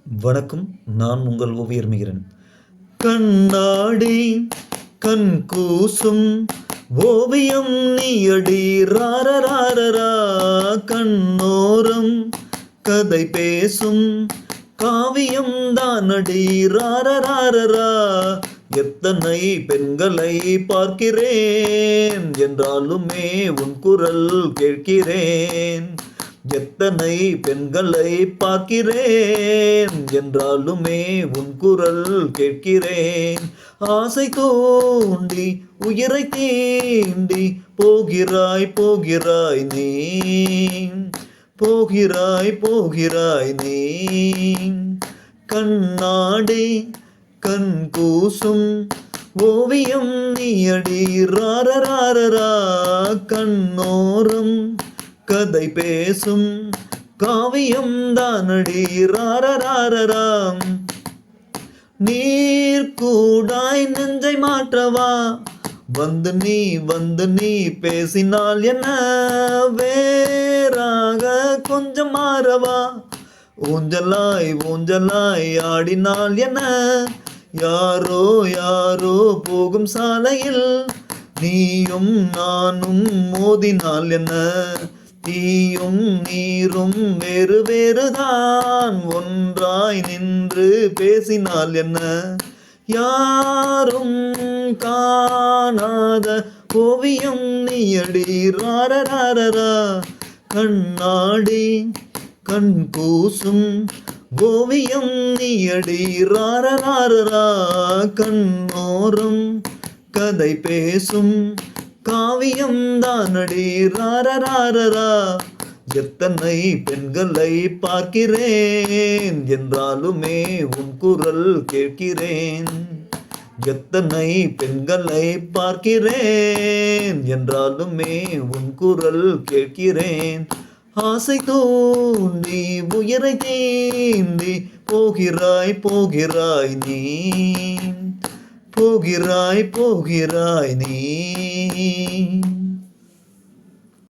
வணக்கம். நான் உங்கள் ஓவியர் மிகிரன். கண்ணாடி கண் கூசும் ஓவியம் நீயடி ராரராரரா, கண்ணோரம் கதை பேசும் காவியம் தானடி ராரராரரா. எத்தனை பெண்களை பார்க்கிறேன் என்றாலுமே உன் குரல் கேட்கிறேன். எத்தனை பெண்களை பார்க்கிறேன் என்றாலுமே உன் குரல் கேட்கிறேன். ஆசை தூண்டி உயிரை தீண்டி போகிறாய் போகிறாய் நீ, போகிறாய் போகிறாய் நீ. கண்ணாடி கண் கூசும் ஓவியம் நீயடி ராரராரரா, கண்ணோரம் கதை பேசும் காவியம் தானடி ராரராரராம். நீர் கூடாய் நெஞ்சை மாற்றவா, வந்து நீ பேசினால் என்ன, வேறாக கொஞ்சம் மாறவா, ஊஞ்சலாய் ஆடினால் என்ன. யாரோ யாரோ போகும் சாலையில் நீயும் நானும் மோதினால் என்ன, தீயும் நீரும் வேறு வேறுதான் ஒன்றாய் நின்று பேசினால் என்ன. யாரும் காணாத ஓவியம் நீயடி ராரராரரா, கண்ணாடி கண் கூசும் ஓவியம் நீயடி ராரராரரா, கண்ணோரம் கதை பேசும் காவியம் தானடி ராரராரரா. எத்தனை பெண்களை பார்க்கிறேன் என்றாலுமே உன் குரல் கேட்கிறேன். எத்தனை பெண்களை பார்க்கிறேன் என்றாலுமே உன் குரல் கேட்கிறேன். ஆசை தூண்டி உயிரை தீண்டி போகிறாய் போகிறாய் நீ, போகிறாய் போகிறாய் நீ.